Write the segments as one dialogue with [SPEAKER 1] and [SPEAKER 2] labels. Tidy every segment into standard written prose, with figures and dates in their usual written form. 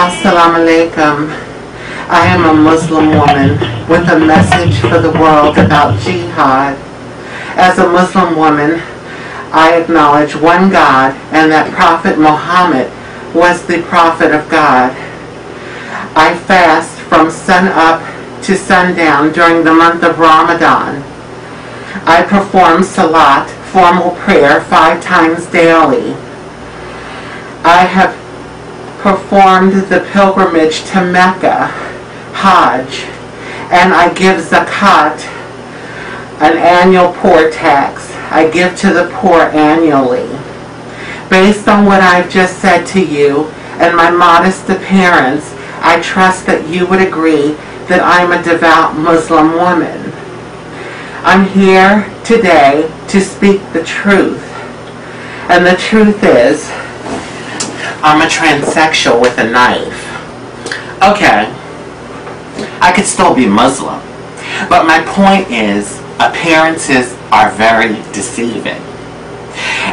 [SPEAKER 1] Assalamu alaikum. I am a Muslim woman with a message for the world about jihad. As a Muslim woman, I acknowledge one God and that Prophet Muhammad was the Prophet of God. I fast from sun up to sundown during the month of Ramadan. I perform salat, formal prayer, 5 times daily. I have performed the pilgrimage to Mecca, Hajj, and I give zakat, an annual poor tax. I give to the poor annually. Based on what I've just said to you and my modest appearance, I trust that you would agree that I'm a devout Muslim woman. I'm here today to speak the truth. And the truth is, I'm a transsexual with a knife. Okay, I could still be Muslim, but my point is, appearances are very deceiving.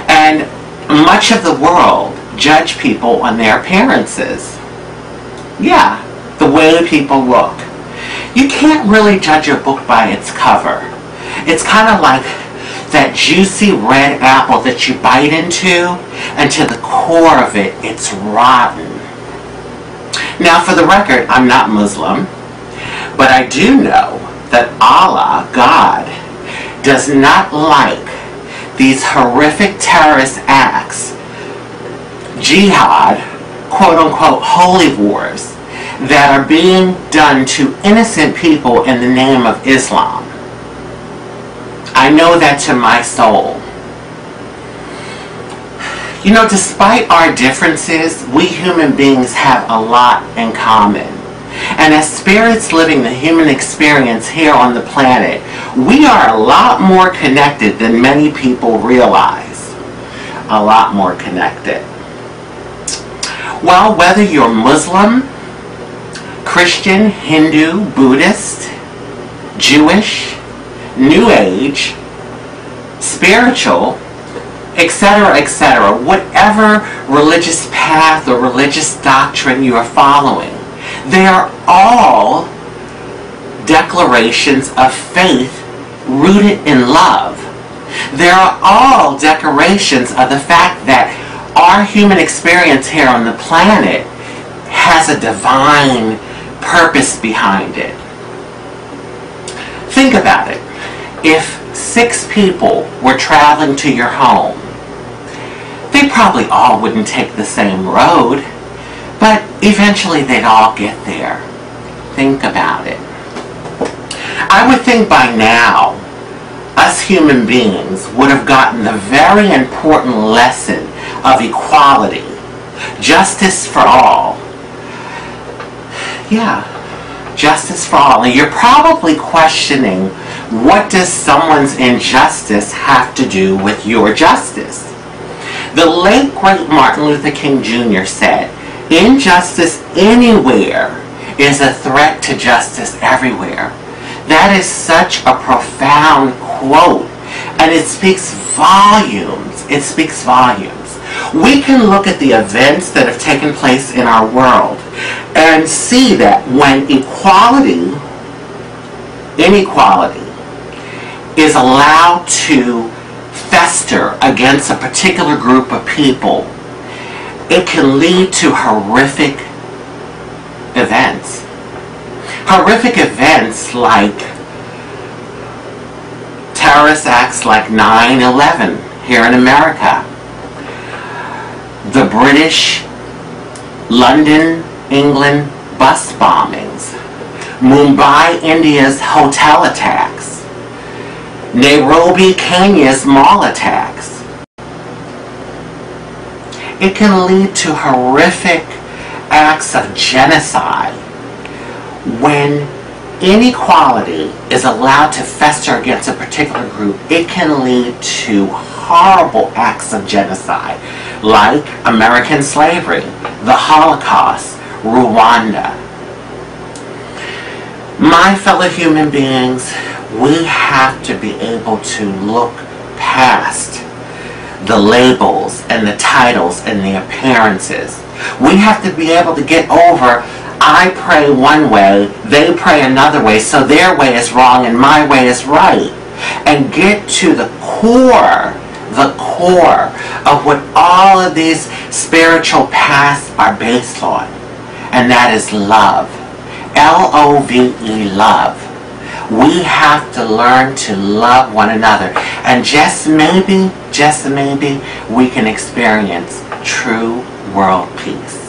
[SPEAKER 1] And much of the world judge people on their appearances. Yeah, the way people look. You can't really judge a book by its cover. It's kind of like that juicy red apple that you bite into, and to the core of it, it's rotten. Now, for the record, I'm not Muslim, but I do know that Allah, God, does not like these horrific terrorist acts, jihad, quote-unquote holy wars, that are being done to innocent people in the name of Islam. I know that to my soul. You know, despite our differences, we human beings have a lot in common. And as spirits living the human experience here on the planet, we are a lot more connected than many people realize. A lot more connected. Well, whether you're Muslim, Christian, Hindu, Buddhist, Jewish, New Age, spiritual, etc., whatever religious path or religious doctrine you are following, they are all declarations of faith rooted in love. They are all declarations of the fact that our human experience here on the planet has a divine purpose behind it. Think about it. If 6 people were traveling to your home, they probably all wouldn't take the same road, but eventually they'd all get there. Think about it. I would think by now, us human beings would have gotten the very important lesson of equality, justice for all. Yeah, justice for all. And you're probably questioning, what does someone's injustice have to do with your justice? The late, great Martin Luther King Jr. said, injustice anywhere is a threat to justice everywhere. That is such a profound quote, and it speaks volumes. It speaks volumes. We can look at the events that have taken place in our world and see that when inequality is allowed to fester against a particular group of people, it can lead to horrific events. Horrific events like terrorist acts like 9/11 here in America, the British London, England bus bombings, Mumbai, India's hotel attacks, Nairobi, Kenya's mall attacks. It can lead to horrific acts of genocide when inequality is allowed to fester against a particular group. It can lead to horrible acts of genocide like American slavery, the Holocaust, Rwanda. My fellow human beings, we have to be able to look past the labels and the titles and the appearances. We have to be able to get over, I pray one way, they pray another way, so their way is wrong and my way is right. And get to the core of what all of these spiritual paths are based on. And that is love. L-O-V-E, love. We have to learn to love one another. And just maybe, we can experience true world peace.